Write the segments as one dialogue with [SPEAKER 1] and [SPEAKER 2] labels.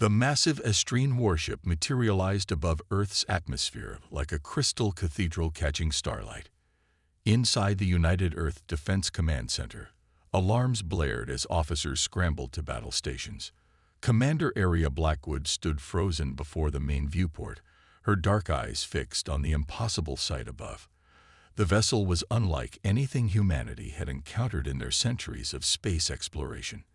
[SPEAKER 1] The massive Estrine warship materialized above Earth's atmosphere like a crystal cathedral catching starlight. Inside the United Earth Defense Command Center, alarms blared as officers scrambled to battle stations. Commander Area Blackwood stood frozen before the main viewport, her dark eyes fixed on the impossible sight above. The vessel was unlike anything humanity had encountered in their centuries of space exploration.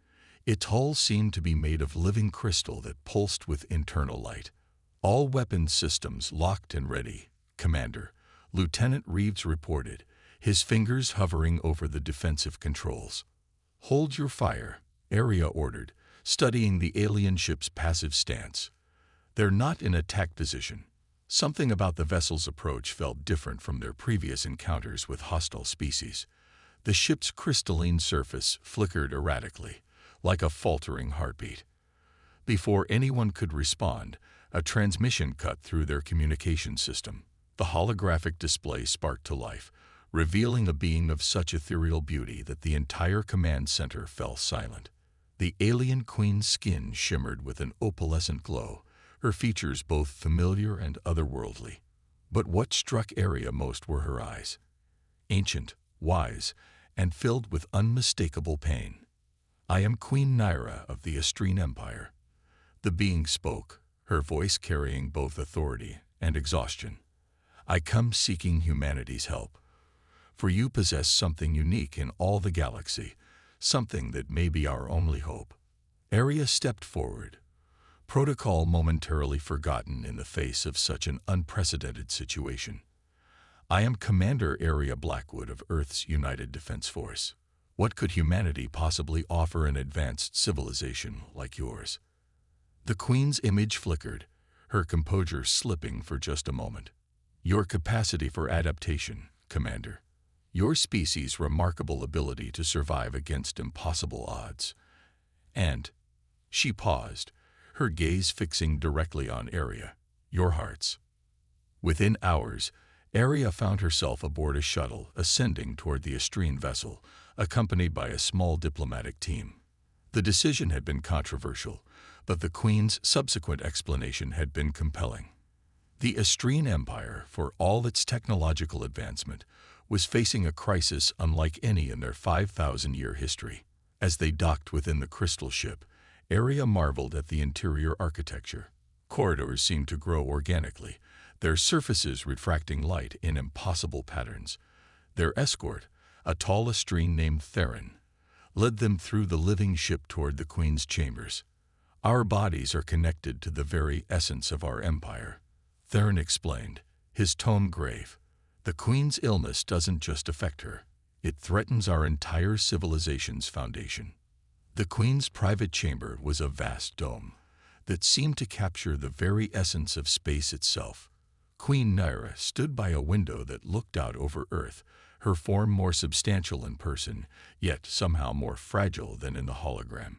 [SPEAKER 1] Its hull seemed to be made of living crystal that pulsed with internal light. All weapons systems locked and ready, Commander, Lieutenant Reeves reported, his fingers hovering over the defensive controls. Hold your fire, Area ordered, studying the alien ship's passive stance. They're not in attack position. Something about the vessel's approach felt different from their previous encounters with hostile species. The ship's crystalline surface flickered erratically, like a faltering heartbeat. Before anyone could respond, a transmission cut through their communication system. The holographic display sparked to life, revealing a being of such ethereal beauty that the entire command center fell silent. The alien queen's skin shimmered with an opalescent glow, her features both familiar and otherworldly. But what struck Area most were her eyes. Ancient, wise, and filled with unmistakable pain. "I am Queen Naira of the Estrine Empire." The being spoke, her voice carrying both authority and exhaustion. "I come seeking humanity's help. For you possess something unique in all the galaxy, something that may be our only hope." Area stepped forward, protocol momentarily forgotten in the face of such an unprecedented situation. "I am Commander Area Blackwood of Earth's United Defense Force. What could humanity possibly offer an advanced civilization like yours?" The Queen's image flickered, her composure slipping for just a moment. "Your capacity for adaptation, Commander. Your species' remarkable ability to survive against impossible odds. And," she paused, her gaze fixing directly on Area, "your hearts." Within hours, Area found herself aboard a shuttle ascending toward the Estrine vessel, accompanied by a small diplomatic team. The decision had been controversial, but the Queen's subsequent explanation had been compelling. The Estrine Empire, for all its technological advancement, was facing a crisis unlike any in their 5,000-year history. As they docked within the crystal ship, Area marveled at the interior architecture. Corridors seemed to grow organically, their surfaces refracting light in impossible patterns. Their escort, a tall Estrine named Theron, led them through the living ship toward the Queen's chambers. "Our bodies are connected to the very essence of our empire," Theron explained, his tone grave. "The Queen's illness doesn't just affect her. It threatens our entire civilization's foundation." The Queen's private chamber was a vast dome that seemed to capture the very essence of space itself. Queen Naira stood by a window that looked out over Earth, her form more substantial in person, yet somehow more fragile than in the hologram.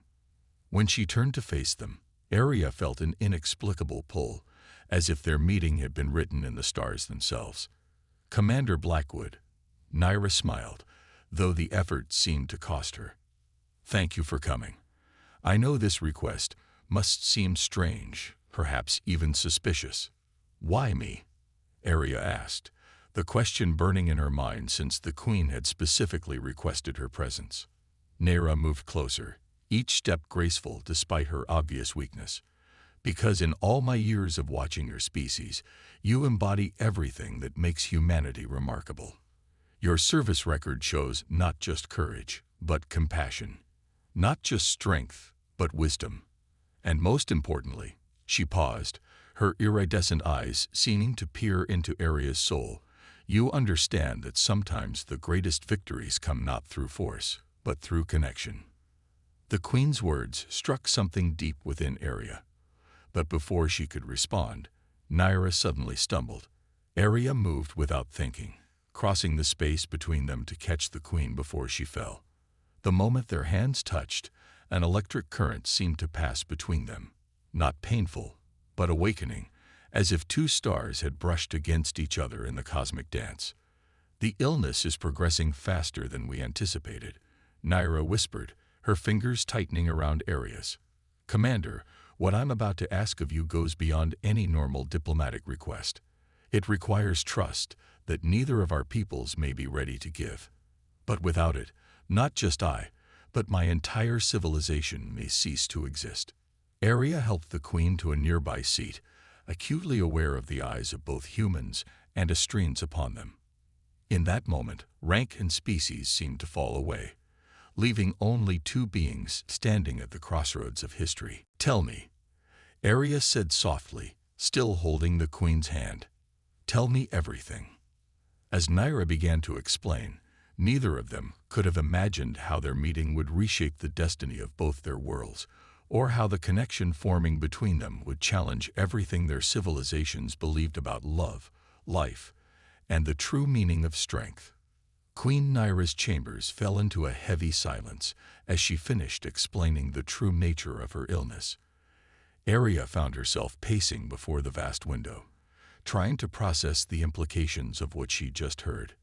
[SPEAKER 1] When she turned to face them, Area felt an inexplicable pull, as if their meeting had been written in the stars themselves. "Commander Blackwood," Naira smiled, though the effort seemed to cost her. "Thank you for coming. I know this request must seem strange, perhaps even suspicious." "Why me?" Area asked, the question burning in her mind since the Queen had specifically requested her presence. Naira moved closer, each step graceful despite her obvious weakness. "Because in all my years of watching your species, you embody everything that makes humanity remarkable. Your service record shows not just courage, but compassion. Not just strength, but wisdom. And most importantly," she paused, her iridescent eyes seeming to peer into Area's soul, "you understand that sometimes the greatest victories come not through force, but through connection." The Queen's words struck something deep within Area. But before she could respond, Naira suddenly stumbled. Area moved without thinking, crossing the space between them to catch the Queen before she fell. The moment their hands touched, an electric current seemed to pass between them, not painful, but awakening, as if two stars had brushed against each other in the cosmic dance. "The illness is progressing faster than we anticipated," Naira whispered, her fingers tightening around Area's. "Commander, What I'm about to ask of you goes beyond any normal diplomatic request. It requires trust that neither of our peoples may be ready to give. But without it, not just I, but my entire civilization may cease to exist. Arya helped the queen to a nearby seat, acutely aware of the eyes of both humans and Estrenes upon them. In that moment, rank and species seemed to fall away, leaving only two beings standing at the crossroads of history. "Tell me," Arya said softly, still holding the queen's hand. "Tell me everything." As Nyra began to explain, neither of them could have imagined how their meeting would reshape the destiny of both their worlds, or how the connection forming between them would challenge everything their civilizations believed about love, life, and the true meaning of strength. Queen Nyra's chambers fell into a heavy silence as she finished explaining the true nature of her illness. Arya found herself pacing before the vast window, trying to process the implications of what she just heard.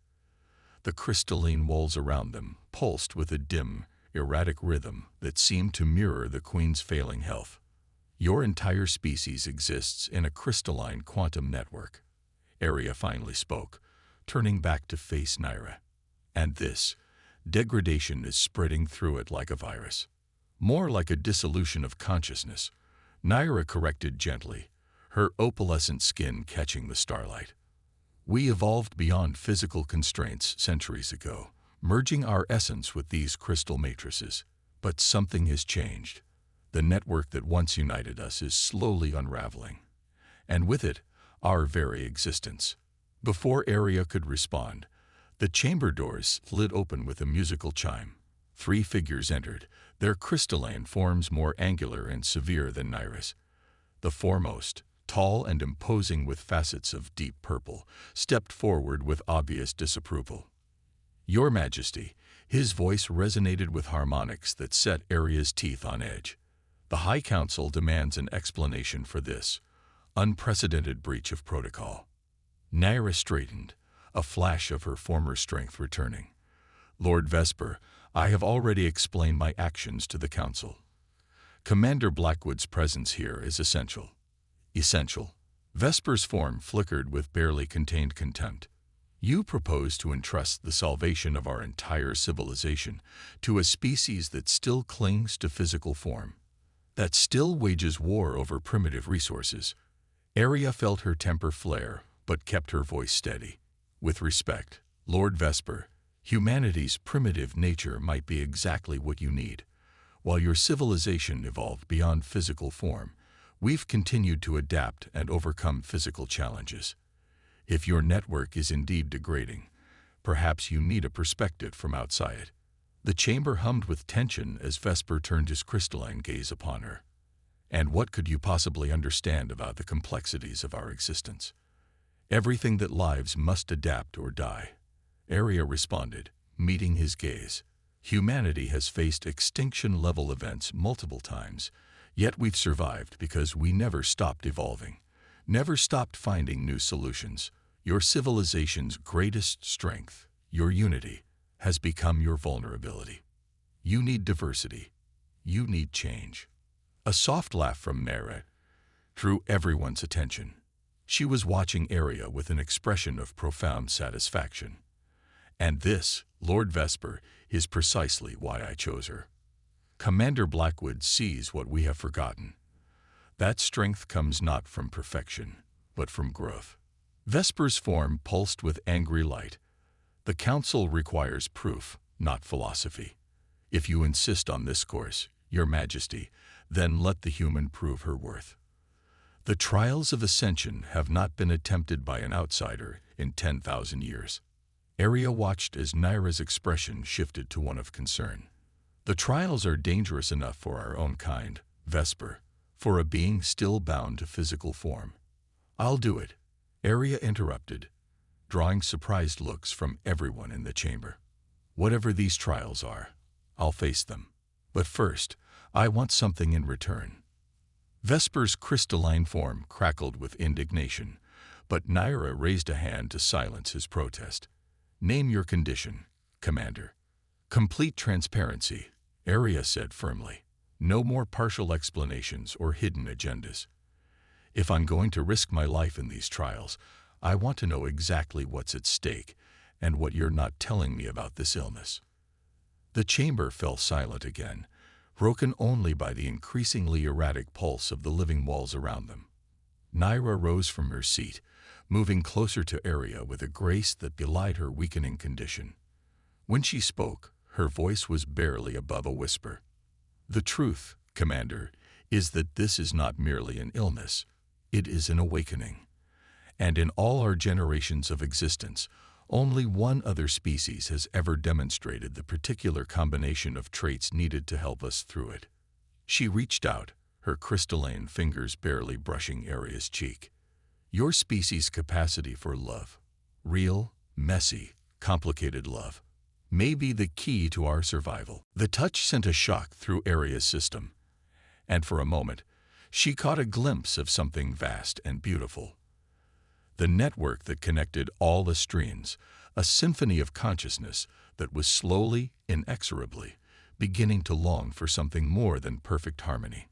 [SPEAKER 1] The crystalline walls around them pulsed with a dim, erratic rhythm that seemed to mirror the queen's failing health. "Your entire species exists in a crystalline quantum network," Arya finally spoke, turning back to face Nyra. "And this degradation is spreading through it like a virus. More like a dissolution of consciousness," Nyra corrected gently, her opalescent skin catching the starlight. "We evolved beyond physical constraints centuries ago, merging our essence with these crystal matrices. But something has changed. The network that once united us is slowly unraveling, and with it, our very existence." Before Arya could respond, the chamber doors slid open with a musical chime. 3 figures entered, their crystalline forms more angular and severe than Nyra's. The foremost, tall and imposing with facets of deep purple, stepped forward with obvious disapproval. "Your Majesty," his voice resonated with harmonics that set Arya's teeth on edge. "The High Council demands an explanation for this unprecedented breach of protocol." Nyra straightened, a flash of her former strength returning. "Lord Vesper, I have already explained my actions to the Council. Commander Blackwood's presence here is essential." "Essential?" Vesper's form flickered with barely contained contempt. "You propose to entrust the salvation of our entire civilization to a species that still clings to physical form, that still wages war over primitive resources." Arya felt her temper flare, but kept her voice steady. "With respect, Lord Vesper, humanity's primitive nature might be exactly what you need. While your civilization evolved beyond physical form, we've continued to adapt and overcome physical challenges. If your network is indeed degrading, perhaps you need a perspective from outside." The chamber hummed with tension as Vesper turned his crystalline gaze upon her. "And what could you possibly understand about the complexities of our existence?" "Everything that lives must adapt or die," Arya responded, meeting his gaze. "Humanity has faced extinction-level events multiple times, yet we've survived because we never stopped evolving, never stopped finding new solutions. Your civilization's greatest strength, your unity, has become your vulnerability. You need diversity. You need change." A soft laugh from Nyra drew everyone's attention. She was watching Arya with an expression of profound satisfaction. "And this, Lord Vesper, is precisely why I chose her. Commander Blackwood sees what we have forgotten. That strength comes not from perfection, but from growth." Vesper's form pulsed with angry light. "The Council requires proof, not philosophy. If you insist on this course, Your Majesty, then let the human prove her worth. The trials of ascension have not been attempted by an outsider in 10,000 years." Arya watched as Nyra's expression shifted to one of concern. "The trials are dangerous enough for our own kind, Vesper, for a being still bound to physical form." "I'll do it," Arya interrupted, drawing surprised looks from everyone in the chamber. "Whatever these trials are, I'll face them. But first, I want something in return." Vesper's crystalline form crackled with indignation, but Nyra raised a hand to silence his protest. "Name your condition, Commander." "Complete transparency," Arya said firmly. No more partial explanations or hidden agendas. If I'm going to risk my life in these trials, I want to know exactly what's at stake and what you're not telling me about this illness. The chamber fell silent again, broken only by the increasingly erratic pulse of the living walls around them. Naira rose from her seat, moving closer to Arya with a grace that belied her weakening condition. When she spoke, her voice was barely above a whisper. "The truth, Commander, is that this is not merely an illness. It is an awakening. And in all our generations of existence, only one other species has ever demonstrated the particular combination of traits needed to help us through it." She reached out, her crystalline fingers barely brushing Arya's cheek. "Your species' capacity for love, real, messy, complicated love, may be the key to our survival." The touch sent a shock through Arya's system, and for a moment, she caught a glimpse of something vast and beautiful. The network that connected all the streams, a symphony of consciousness that was slowly, inexorably, beginning to long for something more than perfect harmony.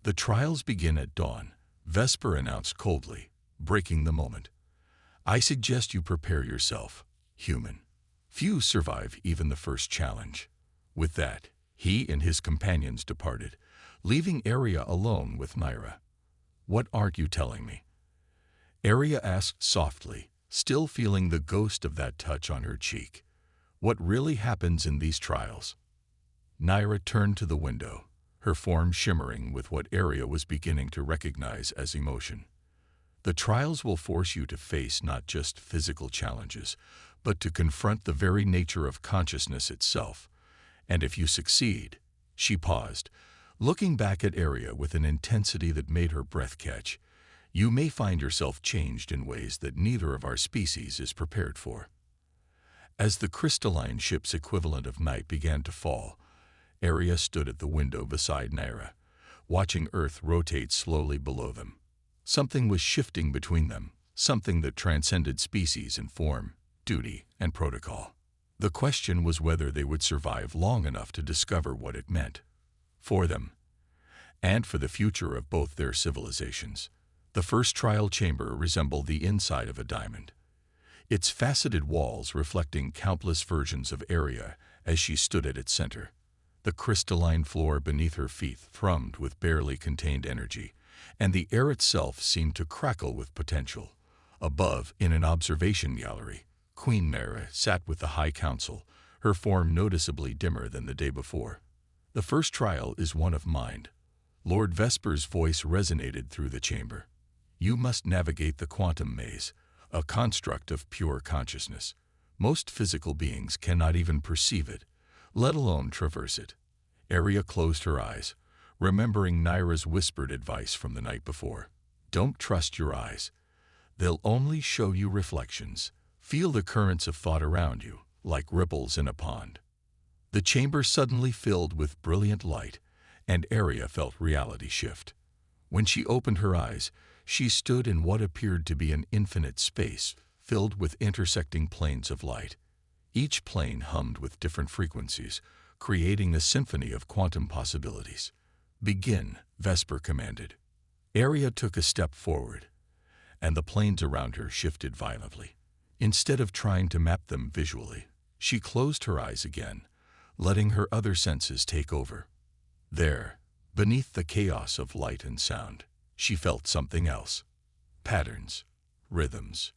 [SPEAKER 1] "The trials begin at dawn," Vesper announced coldly, breaking the moment. "I suggest you prepare yourself, human. Few survive even the first challenge." With that, he and his companions departed, leaving Arya alone with Naira. "What aren't you telling me?" Arya asked softly, still feeling the ghost of that touch on her cheek. "What really happens in these trials?" Naira turned to the window, her form shimmering with what Arya was beginning to recognize as emotion. "The trials will force you to face not just physical challenges, but to confront the very nature of consciousness itself. And if you succeed—" She paused, looking back at Arya with an intensity that made her breath catch. "You may find yourself changed in ways that neither of our species is prepared for." As the crystalline ship's equivalent of night began to fall, Arya stood at the window beside Naira, watching Earth rotate slowly below them. Something was shifting between them, something that transcended species in form, duty, and protocol. The question was whether they would survive long enough to discover what it meant. For them, and for the future of both their civilizations. The first trial chamber resembled the inside of a diamond, its faceted walls reflecting countless versions of Arya as she stood at its center. The crystalline floor beneath her feet thrummed with barely contained energy, and the air itself seemed to crackle with potential. Above, in an observation gallery, Queen Naira sat with the High Council, her form noticeably dimmer than the day before. "The first trial is one of mind." Lord Vesper's voice resonated through the chamber. "You must navigate the quantum maze, a construct of pure consciousness. Most physical beings cannot even perceive it, let alone traverse it." Arya closed her eyes, remembering Naira's whispered advice from the night before. "Don't trust your eyes. They'll only show you reflections. Feel the currents of thought around you, like ripples in a pond." The chamber suddenly filled with brilliant light, and Arya felt reality shift. When she opened her eyes, she stood in what appeared to be an infinite space, filled with intersecting planes of light. Each plane hummed with different frequencies, creating a symphony of quantum possibilities. "Begin," Vesper commanded. Arya took a step forward, and the planes around her shifted violently. Instead of trying to map them visually, she closed her eyes again, letting her other senses take over. There, beneath the chaos of light and sound, she felt something else. Patterns, rhythms,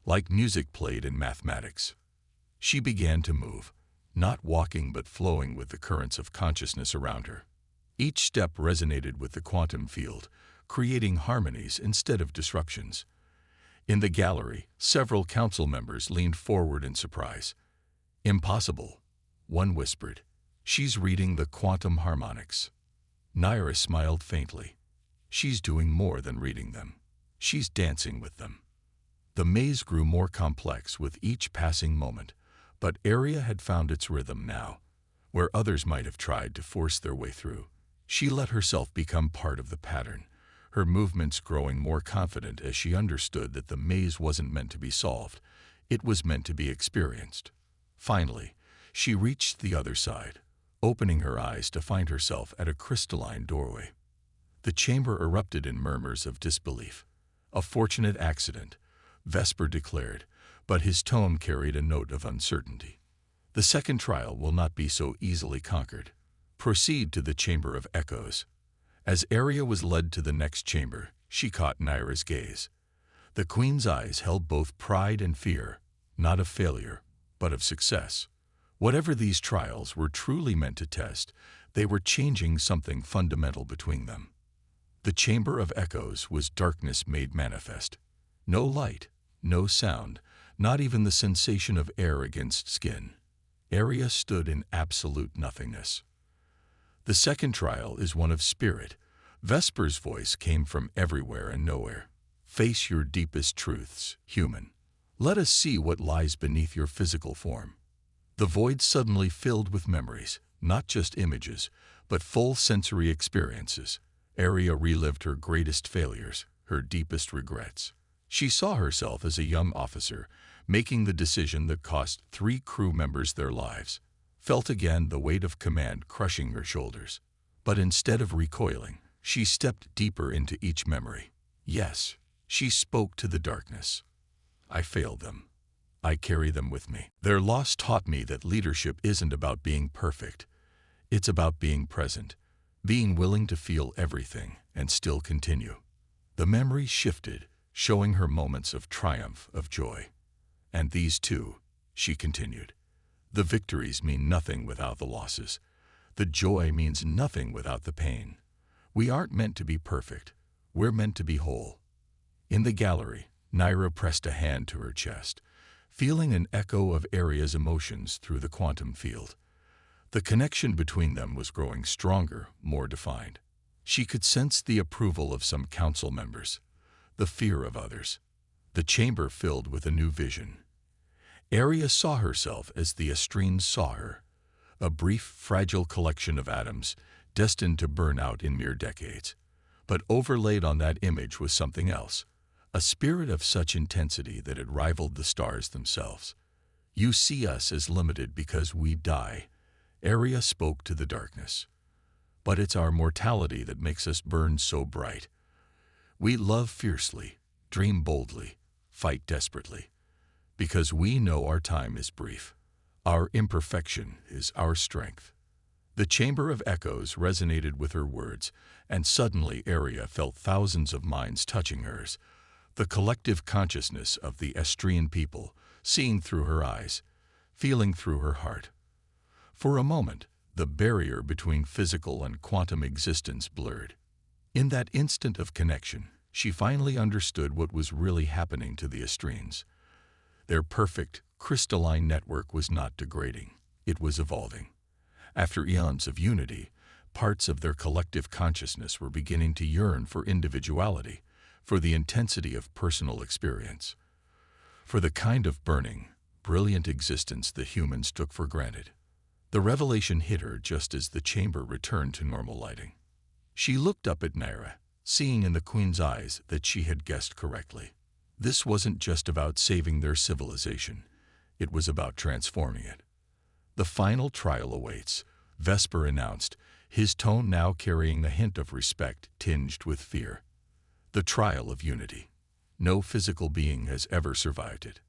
[SPEAKER 1] like music played in mathematics. She began to move, not walking but flowing with the currents of consciousness around her. Each step resonated with the quantum field, creating harmonies instead of disruptions. In the gallery, several council members leaned forward in surprise. "Impossible," one whispered. "She's reading the quantum harmonics." Naira smiled faintly. "She's doing more than reading them. She's dancing with them." The maze grew more complex with each passing moment, but Arya had found its rhythm now. Where others might have tried to force their way through, she let herself become part of the pattern, her movements growing more confident as she understood that the maze wasn't meant to be solved, it was meant to be experienced. Finally, she reached the other side, opening her eyes to find herself at a crystalline doorway. The chamber erupted in murmurs of disbelief. "A fortunate accident," Vesper declared, but his tone carried a note of uncertainty. "The second trial will not be so easily conquered. Proceed to the Chamber of Echoes." As Arya was led to the next chamber, she caught Nyra's gaze. The Queen's eyes held both pride and fear, not of failure, but of success. Whatever these trials were truly meant to test, they were changing something fundamental between them. The Chamber of Echoes was darkness made manifest. No light, no sound, not even the sensation of air against skin. Arya stood in absolute nothingness. "The second trial is one of spirit." Vesper's voice came from everywhere and nowhere. "Face your deepest truths, human. Let us see what lies beneath your physical form." The void suddenly filled with memories, not just images, but full sensory experiences. Arya relived her greatest failures, her deepest regrets. She saw herself as a young officer, making the decision that cost 3 crew members their lives. Felt again the weight of command crushing her shoulders. But instead of recoiling, she stepped deeper into each memory. Yes, she spoke to the darkness. "I failed them. I carry them with me. Their loss taught me that leadership isn't about being perfect. It's about being present, being willing to feel everything and still continue." The memory shifted, showing her moments of triumph, of joy. "And these too," she continued. "The victories mean nothing without the losses. The joy means nothing without the pain. We aren't meant to be perfect. We're meant to be whole." In the gallery, Nyra pressed a hand to her chest, feeling an echo of Arya's emotions through the quantum field. The connection between them was growing stronger, more defined. She could sense the approval of some council members, the fear of others. The chamber filled with a new vision. Arya saw herself as the Estrenes saw her, a brief, fragile collection of atoms destined to burn out in mere decades. But overlaid on that image was something else, a spirit of such intensity that it rivaled the stars themselves. "You see us as limited because we die," Arya spoke to the darkness. "But it's our mortality that makes us burn so bright. We love fiercely, dream boldly, fight desperately, because we know our time is brief. Our imperfection is our strength." The Chamber of Echoes resonated with her words, and suddenly Arya felt thousands of minds touching hers, the collective consciousness of the Estrene people, seeing through her eyes, feeling through her heart. For a moment, the barrier between physical and quantum existence blurred. In that instant of connection, she finally understood what was really happening to the Estrenes. Their perfect, crystalline network was not degrading, it was evolving. After eons of unity, parts of their collective consciousness were beginning to yearn for individuality, for the intensity of personal experience, for the kind of burning, brilliant existence that humans took for granted. The revelation hit her just as the chamber returned to normal lighting. She looked up at Nyra, seeing in the Queen's eyes that she had guessed correctly. This wasn't just about saving their civilization, it was about transforming it. "The final trial awaits," Vesper announced, his tone now carrying a hint of respect tinged with fear. "The trial of unity. No physical being has ever survived it."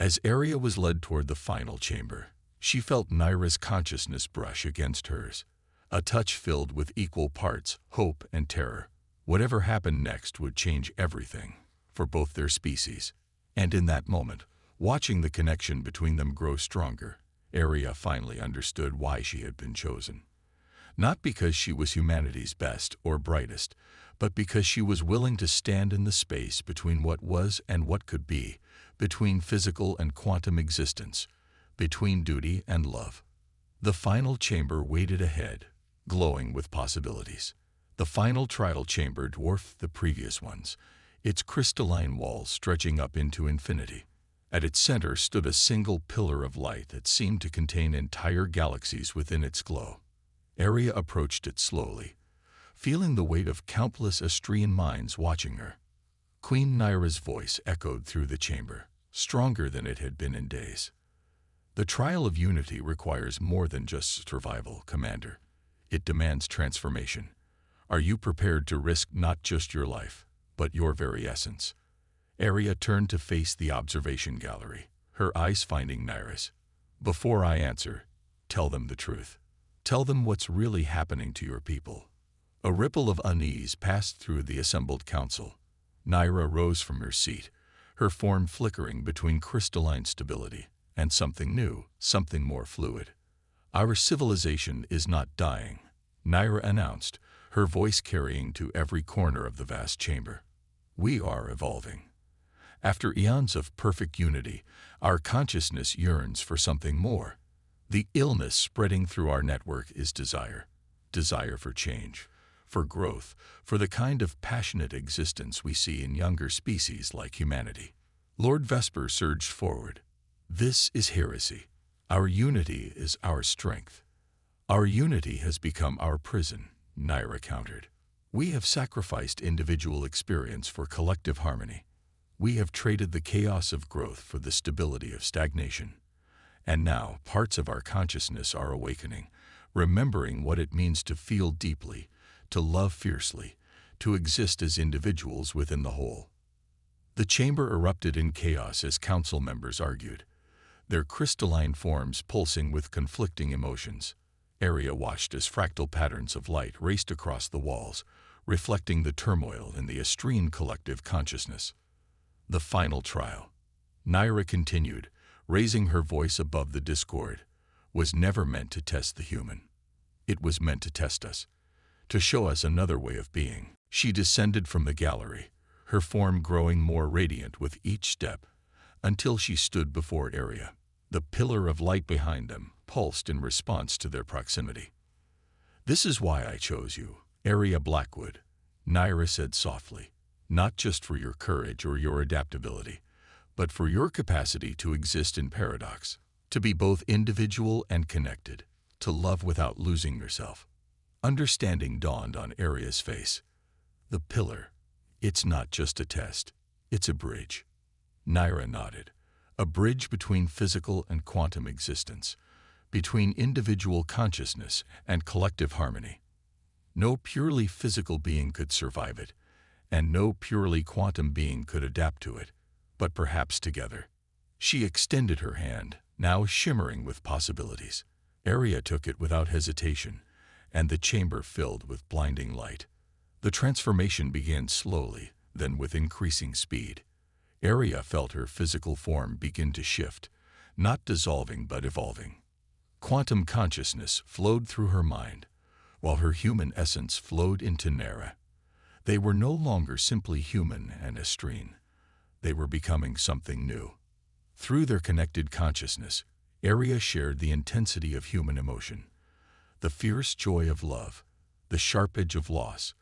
[SPEAKER 1] As Arya was led toward the final chamber, she felt Nyra's consciousness brush against hers, a touch filled with equal parts hope and terror. Whatever happened next would change everything, for both their species. And in that moment, watching the connection between them grow stronger, Arya finally understood why she had been chosen. Not because she was humanity's best or brightest, but because she was willing to stand in the space between what was and what could be, between physical and quantum existence, between duty and love. The final chamber waited ahead, glowing with possibilities. The final trial chamber dwarfed the previous ones, its crystalline walls stretching up into infinity. At its center stood a single pillar of light that seemed to contain entire galaxies within its glow. Arya approached it slowly, feeling the weight of countless Estrene minds watching her. Queen Nyra's voice echoed through the chamber, stronger than it had been in days. The trial of unity requires more than just survival, Commander. It demands transformation. Are you prepared to risk not just your life, but your very essence? Arya turned to face the observation gallery, her eyes finding Nyra's. Before I answer, tell them the truth. Tell them what's really happening to your people. A ripple of unease passed through the assembled council. Nyra rose from her seat, her form flickering between crystalline stability and something new, something more fluid. Our civilization is not dying, Nyra announced, her voice carrying to every corner of the vast chamber. We are evolving. After eons of perfect unity, our consciousness yearns for something more. The illness spreading through our network is desire. Desire for change, for growth, for the kind of passionate existence we see in younger species like humanity. Lord Vesper surged forward. This is heresy. Our unity is our strength. Our unity has become our prison, Nyra countered. We have sacrificed individual experience for collective harmony. We have traded the chaos of growth for the stability of stagnation. And now parts of our consciousness are awakening, remembering what it means to feel deeply, to love fiercely, to exist as individuals within the whole. The chamber erupted in chaos as council members argued, their crystalline forms pulsing with conflicting emotions. Arya watched as fractal patterns of light raced across the walls, reflecting the turmoil in the Astrine collective consciousness. The final trial, Nyra continued, raising her voice above the discord, was never meant to test the human. It was meant to test us, to show us another way of being. She descended from the gallery, her form growing more radiant with each step, until she stood before Arya. The pillar of light behind them pulsed in response to their proximity. This is why I chose you, Arya Blackwood, Nyra said softly, not just for your courage or your adaptability, but for your capacity to exist in paradox, to be both individual and connected, to love without losing yourself. Understanding dawned on Arya's face. The pillar, it's not just a test, it's a bridge. Nyra nodded. A bridge between physical and quantum existence, between individual consciousness and collective harmony. No purely physical being could survive it, and no purely quantum being could adapt to it, but perhaps together. She extended her hand, now shimmering with possibilities. Arya took it without hesitation, and the chamber filled with blinding light. The transformation began slowly, then with increasing speed. Arya felt her physical form begin to shift, not dissolving but evolving. Quantum consciousness flowed through her mind, while her human essence flowed into Nyra. They were no longer simply human and Astrine. They were becoming something new. Through their connected consciousness, Arya shared the intensity of human emotion, the fierce joy of love, the sharp edge of loss,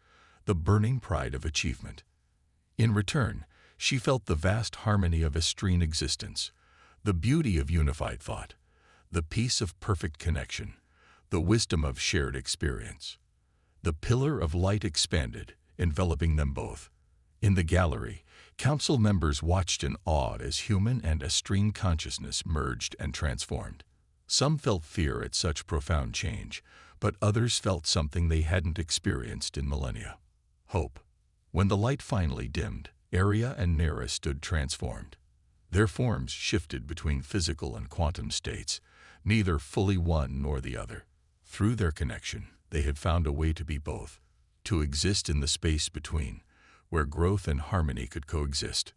[SPEAKER 1] the burning pride of achievement. In return, she felt the vast harmony of Astrine existence, the beauty of unified thought, the peace of perfect connection, the wisdom of shared experience. The pillar of light expanded, enveloping them both. In the gallery, council members watched in awe as human and Astrine consciousness merged and transformed. Some felt fear at such profound change, but others felt something they hadn't experienced in millennia: hope. When the light finally dimmed, Arya and Nyra stood transformed. Their forms shifted between physical and quantum states, neither fully one nor the other. Through their connection, they had found a way to be both, to exist in the space between, where growth and harmony could coexist.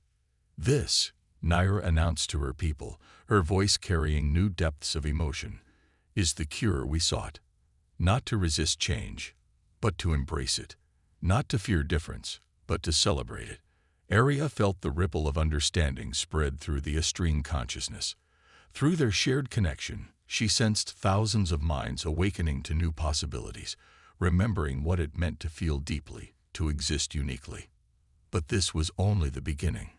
[SPEAKER 1] This, Nyra announced to her people, her voice carrying new depths of emotion, is the cure we sought. Not to resist change, but to embrace it. Not to fear difference, but to celebrate it. Arya felt the ripple of understanding spread through the Astrine consciousness. Through their shared connection, she sensed thousands of minds awakening to new possibilities, remembering what it meant to feel deeply, to exist uniquely. But this was only the beginning.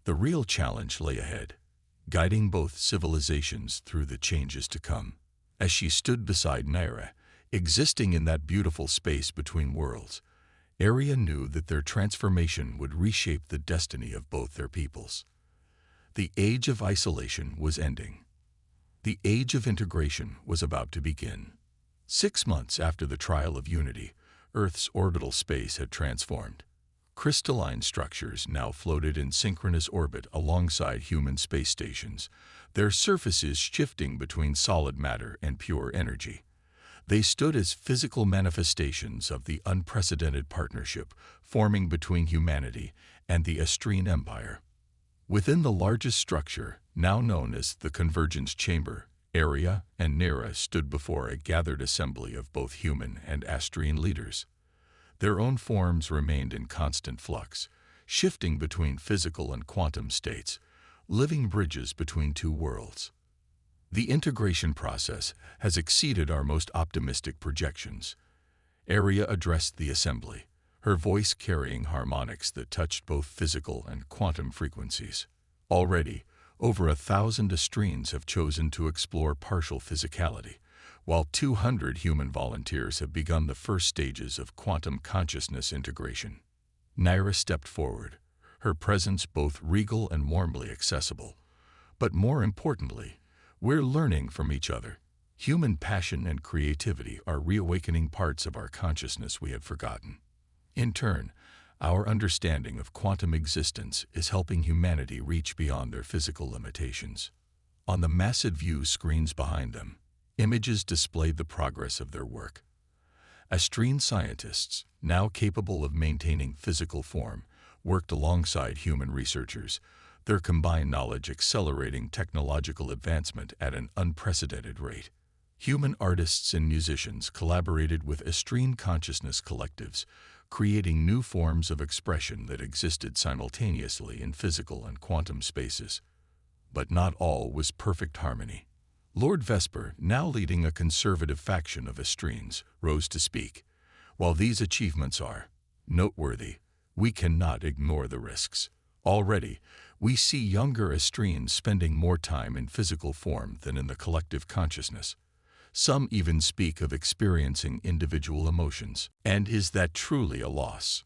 [SPEAKER 1] The real challenge lay ahead, guiding both civilizations through the changes to come. As she stood beside Nyra, existing in that beautiful space between worlds, Arya knew that their transformation would reshape the destiny of both their peoples. The age of isolation was ending. The age of integration was about to begin. 6 months after the trial of unity, Earth's orbital space had transformed. Crystalline structures now floated in synchronous orbit alongside human space stations, their surfaces shifting between solid matter and pure energy. They stood as physical manifestations of the unprecedented partnership forming between humanity and the Astrine Empire. Within the largest structure, now known as the Convergence Chamber, Aria and Nera stood before a gathered assembly of both human and Astrine leaders. Their own forms remained in constant flux, shifting between physical and quantum states, living bridges between two worlds. The integration process has exceeded our most optimistic projections. Aria addressed the assembly, her voice carrying harmonics that touched both physical and quantum frequencies. Already, over 1,000 Astrines have chosen to explore partial physicality, while 200 human volunteers have begun the first stages of quantum consciousness integration. Naira stepped forward, her presence both regal and warmly accessible. But more importantly, we're learning from each other. Human passion and creativity are reawakening parts of our consciousness we had forgotten. In turn, our understanding of quantum existence is helping humanity reach beyond their physical limitations. On the massive view screens behind them, images displayed the progress of their work. Astrine scientists, now capable of maintaining physical form, worked alongside human researchers, their combined knowledge accelerating technological advancement at an unprecedented rate. Human artists and musicians collaborated with Astrine consciousness collectives, creating new forms of expression that existed simultaneously in physical and quantum spaces. But not all was perfect harmony. Lord Vesper, now leading a conservative faction of Astrines, rose to speak. While these achievements are noteworthy, we cannot ignore the risks. Already, we see younger Astrines spending more time in physical form than in the collective consciousness. Some even speak of experiencing individual emotions. And is that truly a loss?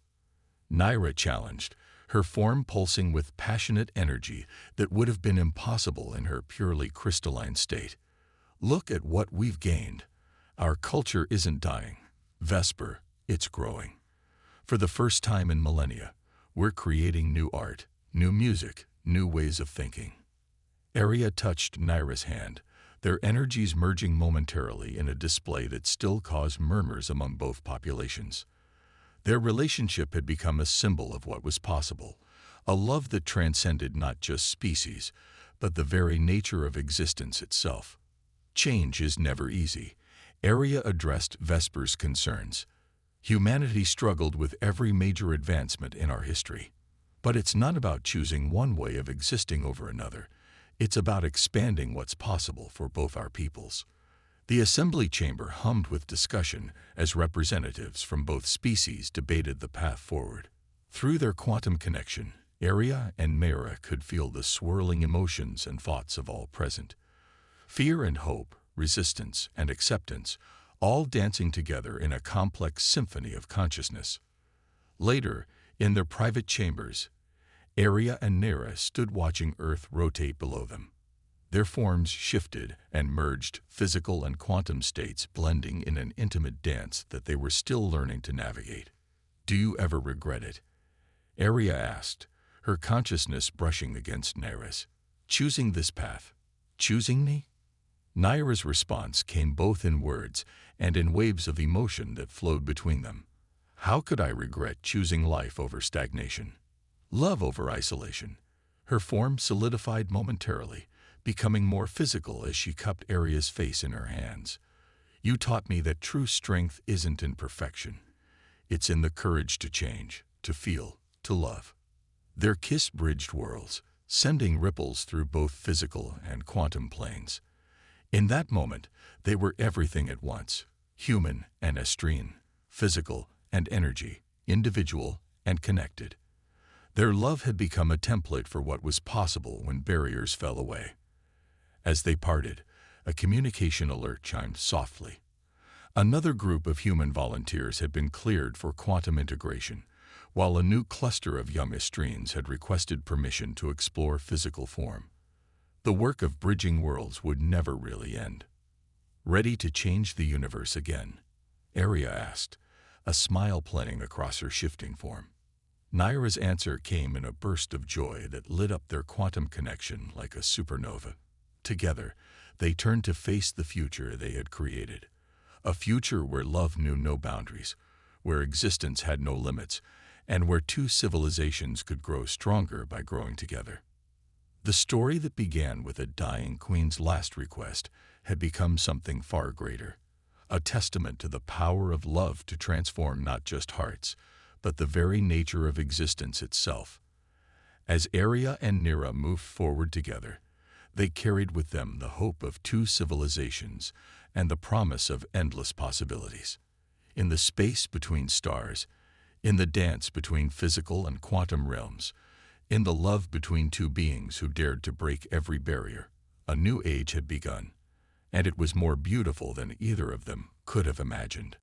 [SPEAKER 1] Naira challenged, her form pulsing with passionate energy that would have been impossible in her purely crystalline state. Look at what we've gained. Our culture isn't dying. Vesper, it's growing. For the first time in millennia, we're creating new art, new music, new ways of thinking. Aria touched Naira's hand, their energies merging momentarily in a display that still caused murmurs among both populations. Their relationship had become a symbol of what was possible, a love that transcended not just species, but the very nature of existence itself. Change is never easy. Aria addressed Vesper's concerns. Humanity struggled with every major advancement in our history. But it's not about choosing one way of existing over another. It's about expanding what's possible for both our peoples. The assembly chamber hummed with discussion as representatives from both species debated the path forward. Through their quantum connection, Aria and Mera could feel the swirling emotions and thoughts of all present. Fear and hope, resistance and acceptance, all dancing together in a complex symphony of consciousness. Later, in their private chambers, Aria and Nera stood watching Earth rotate below them. Their forms shifted and merged, physical and quantum states blending in an intimate dance that they were still learning to navigate. "Do you ever regret it?" Aria asked, her consciousness brushing against Nera's. "Choosing this path? Choosing me?" Naira's response came both in words and in waves of emotion that flowed between them. "How could I regret choosing life over stagnation? Love over isolation?" Her form solidified momentarily, becoming more physical as she cupped Aria's face in her hands. "You taught me that true strength isn't in perfection. It's in the courage to change, to feel, to love." Their kiss bridged worlds, sending ripples through both physical and quantum planes. In that moment, they were everything at once, human and Astrine, physical and energy, individual and connected. Their love had become a template for what was possible when barriers fell away. As they parted, a communication alert chimed softly. Another group of human volunteers had been cleared for quantum integration, while a new cluster of young Astrines had requested permission to explore physical form. The work of bridging worlds would never really end. Ready to change the universe again? Aria asked, a smile playing across her shifting form. Naira's answer came in a burst of joy that lit up their quantum connection like a supernova. Together, they turned to face the future they had created. A future where love knew no boundaries, where existence had no limits, and where two civilizations could grow stronger by growing together. The story that began with a dying queen's last request had become something far greater, a testament to the power of love to transform not just hearts, but the very nature of existence itself. As Aria and Nira moved forward together, they carried with them the hope of two civilizations and the promise of endless possibilities. In the space between stars, in the dance between physical and quantum realms, in the love between two beings who dared to break every barrier, a new age had begun, and it was more beautiful than either of them could have imagined.